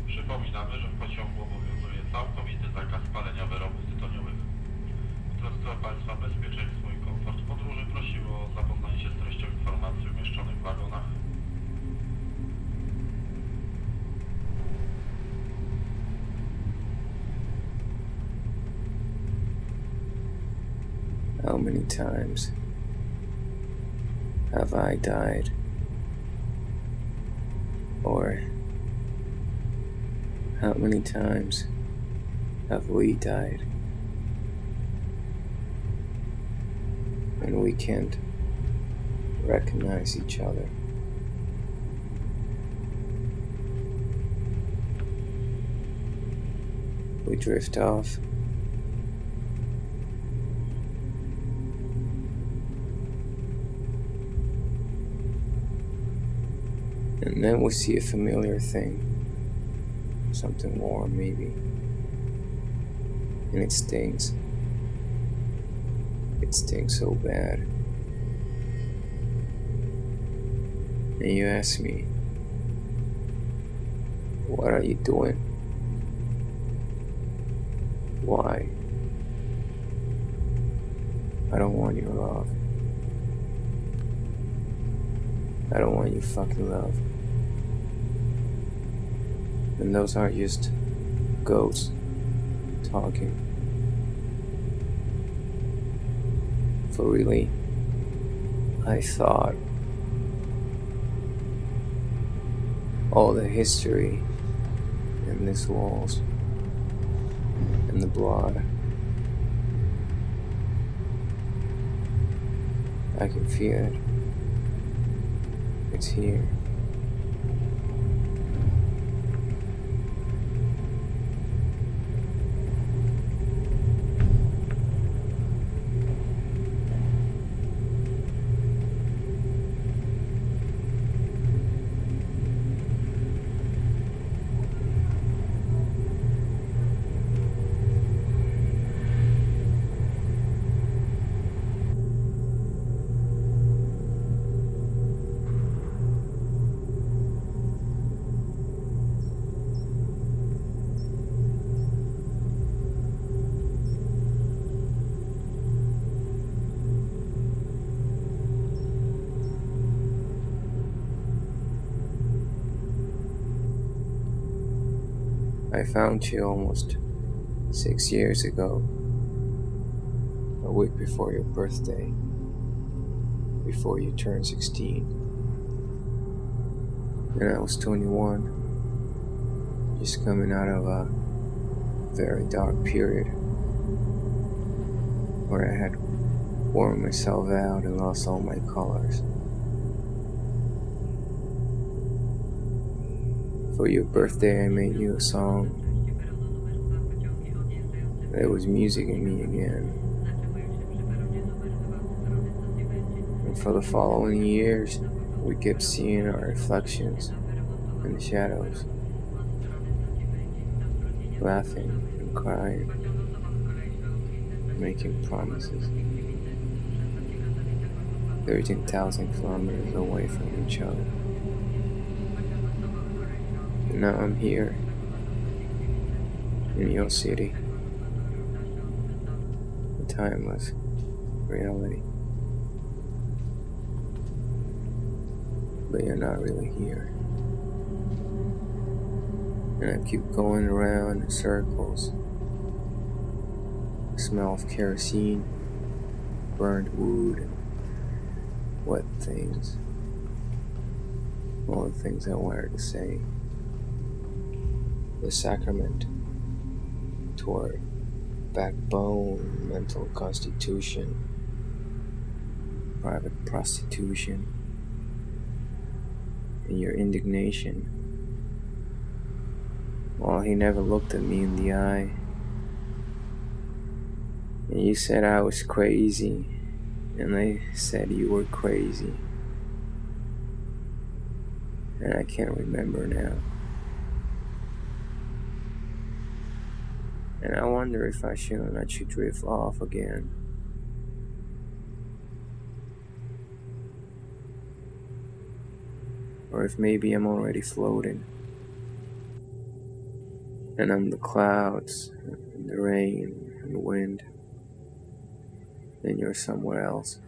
Przypominamy, że w pociągu obowiązuje całkowity zakaz palenia wyrobów tytoniowych. W trosce o Państwa bezpieczeństwo i komfort podróży prosimy o zapoznanie się z treścią informacji umieszczonych w wagonach. How many times have I died? Or how many times have we died? And we can't recognize each other. We drift off. And then we see a familiar thing. Something warm, maybe. And it stings. It stings so bad. And you ask me, what are you doing? Why? I don't want your love. I don't want your fucking love. And those aren't just ghosts talking. For really, I thought all the history in these walls and the blood, I can feel it. It's here. I found you almost 6 years ago, a week before your birthday, before you turned 16. And I was 21, just coming out of a very dark period where I had worn myself out and lost all my colors. For your birthday, I made you a song. There was music in me again. And for the following years, we kept seeing our reflections in the shadows, laughing and crying, making promises. 13,000 kilometers away from each other. Now I'm here, in your city, a timeless reality. But you're not really here. And I keep going around in circles. The smell of kerosene, burned wood, and wet things. All the things I wanted to say. The sacrament toward backbone, mental constitution, private prostitution, and your indignation. Well, he never looked at me in the eye, And you said I was crazy, and they said you were crazy. And I can't remember now. And I wonder if I shouldn't let you drift off again. Or if maybe I'm already floating. And I'm the clouds, and the rain, and the wind. And you're somewhere else.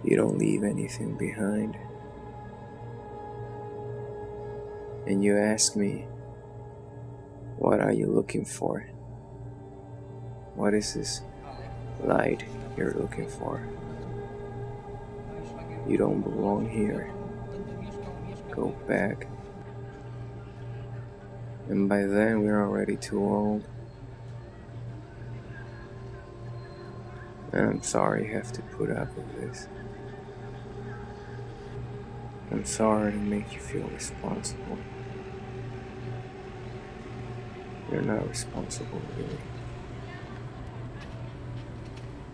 You don't leave anything behind. And you ask me, what are you looking for? What is this light you're looking for? You don't belong here. Go back. And by then we're already too old. And I'm sorry you have to put up with this. I'm sorry to make you feel responsible. You're not responsible, really.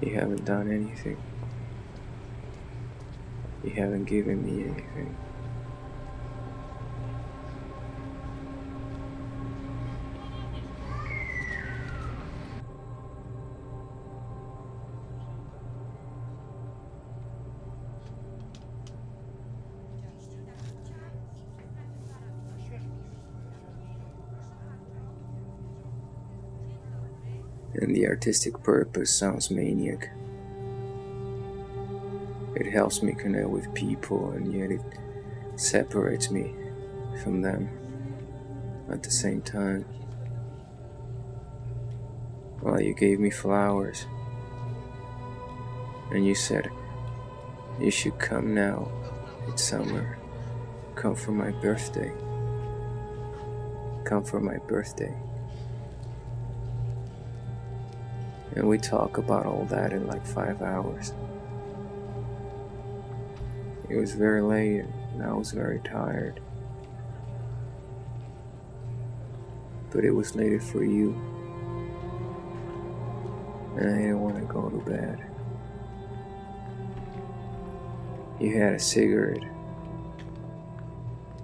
You haven't done anything. You haven't given me anything. And the artistic purpose sounds maniac. It helps me connect with people, and yet it separates me from them at the same time. Well, you gave me flowers, and you said, you should come now, it's summer. Come for my birthday. Come for my birthday. And we talk about all that in like 5 hours. It was very late and I was very tired. But it was later for you. And I didn't want to go to bed. You had a cigarette.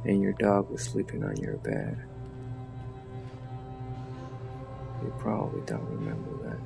And your dog was sleeping on your bed. You probably don't remember that.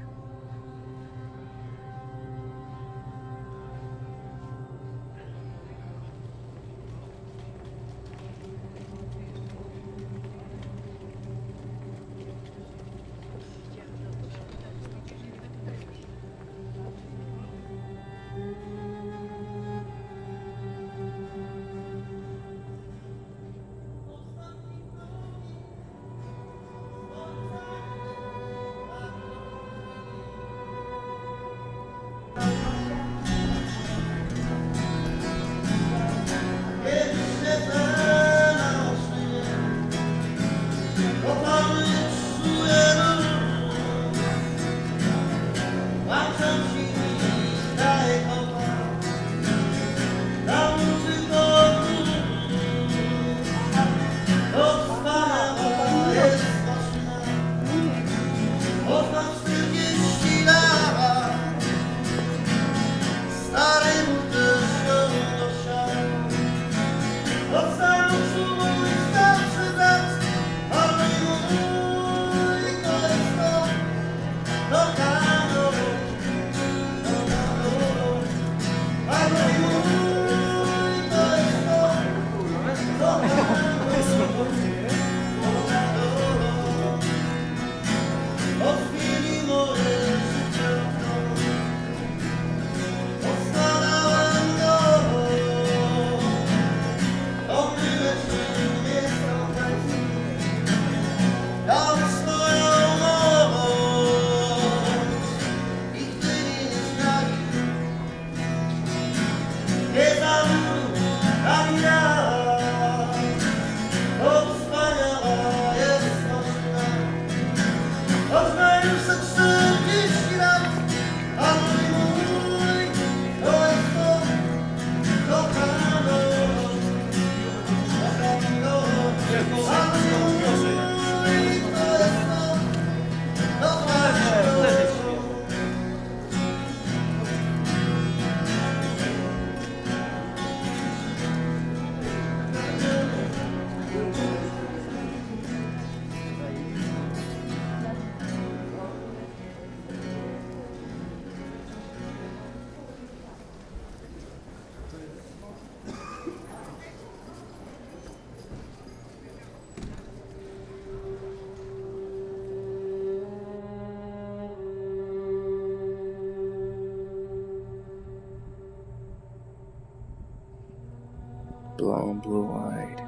blonde, blue-eyed,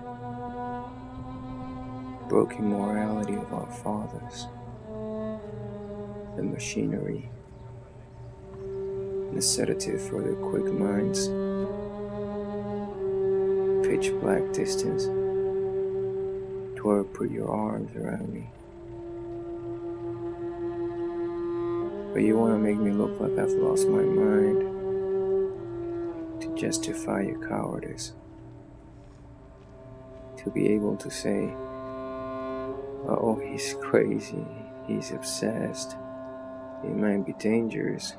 broken morality of our fathers, the machinery, the sedative for their quick minds, pitch black distance, to where put your arms around me. But you want to make me look like I've lost my mind to justify your cowardice, to be able to say, oh, he's crazy, he's obsessed, he might be dangerous,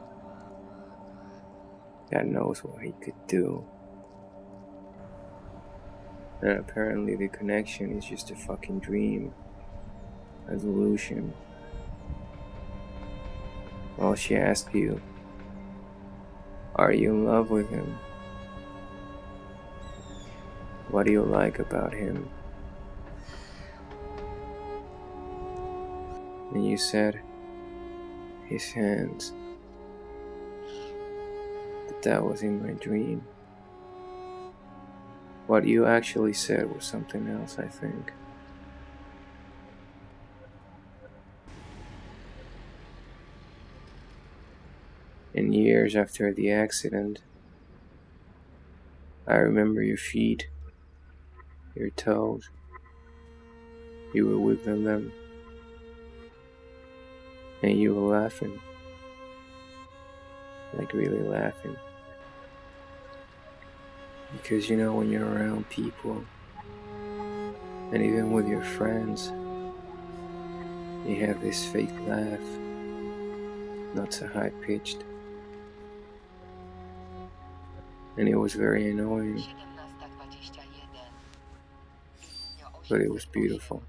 God knows what he could do. And apparently the connection is just a fucking dream, a delusion. Well, she asked you, are you in love with him? What do you like about him? And you said, his hands. But that was in my dream. What you actually said was something else, I think. And years after the accident, I remember your feet, your toes. You were wiggling them. And you were laughing. Like really laughing. Because you know when you're around people, and even with your friends, you have this fake laugh, not so high-pitched. And it was very annoying, but it was beautiful.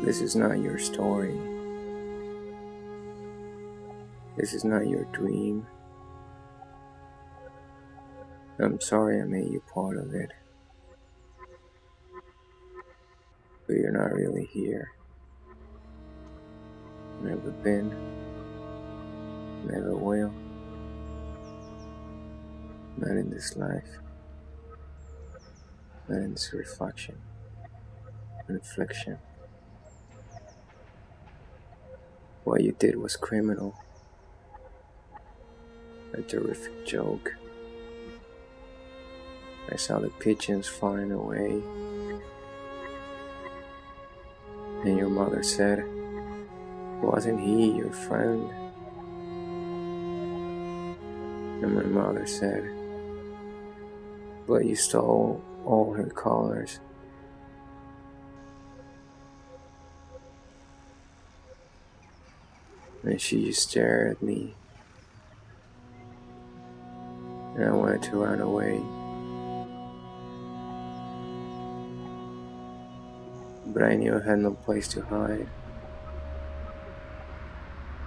This is not your story. This is not your dream. I'm sorry I made you part of it. But you're not really here. Never been. Never will. Not in this life. Not in this reflection. Infliction. What you did was criminal. A terrific joke. I saw the pigeons flying away. And your mother said, wasn't he your friend? And my mother said, but you stole all her colors. And she just stared at me. And I wanted to run away. But I knew I had no place to hide.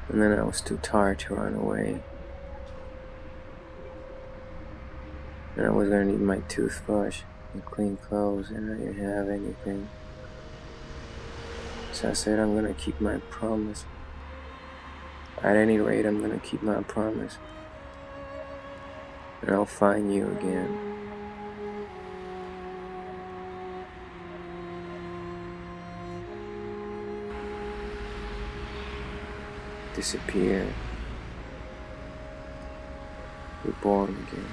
And then I was too tired to run away. And I was gonna need my toothbrush and clean clothes, and I didn't have anything. So I said, I'm gonna keep my promise. At any rate, I'm gonna keep my promise. And I'll find you again. Disappear. Reborn again.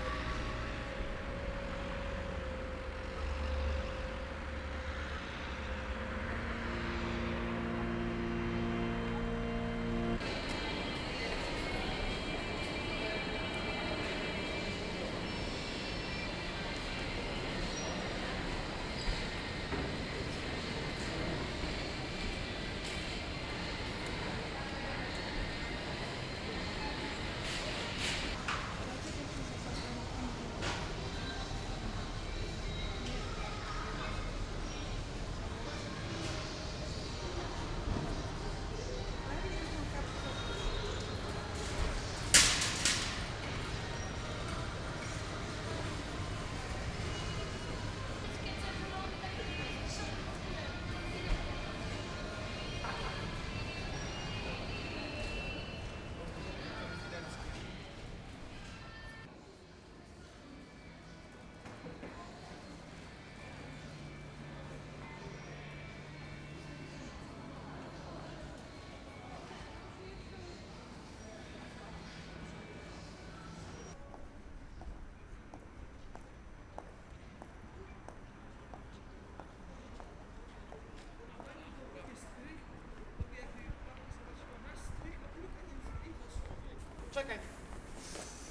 Czekaj.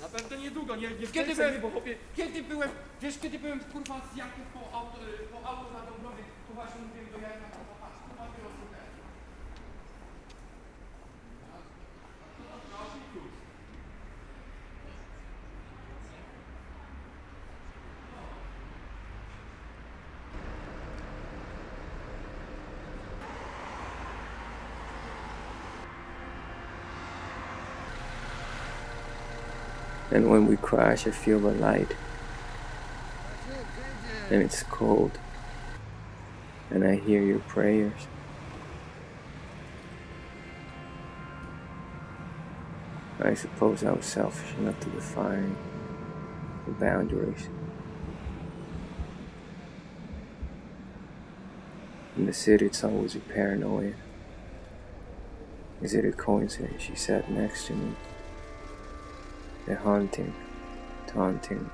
Na pewno niedługo, nie Kiedy wkręcaj byłem, mnie, bo chłopie... wiesz kiedy byłem kurwa z Jankiem po auto na Dąbrowie, to właśnie mówiłem do Janka, patrz, kurwa wyrosły te. And when we crash, I feel the light. And it's cold. And I hear your prayers. I suppose I was selfish enough to define the boundaries. In the city, it's always a paranoia. Is it a coincidence she sat next to me? The hunting, taunting.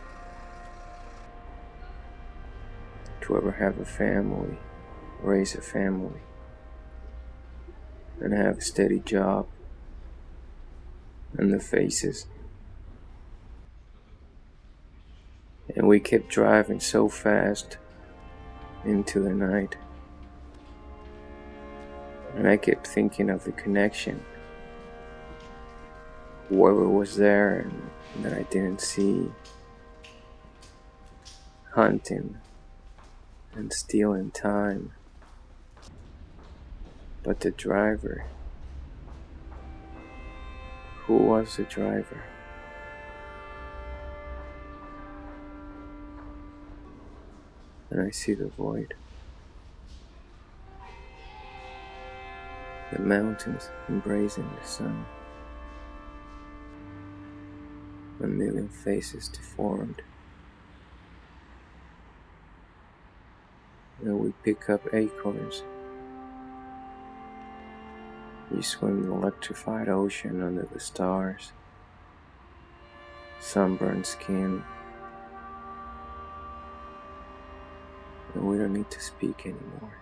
To ever have a family, raise a family, and have a steady job, and the faces. And we kept driving so fast into the night. And I kept thinking of the connection. Whoever was there and that I didn't see, hunting and stealing time. But the driver, who was the driver? And I see the void. The mountains embracing the sun. A million faces deformed. And we pick up acorns. We swim the electrified ocean under the stars. Sunburned skin. And we don't need to speak anymore.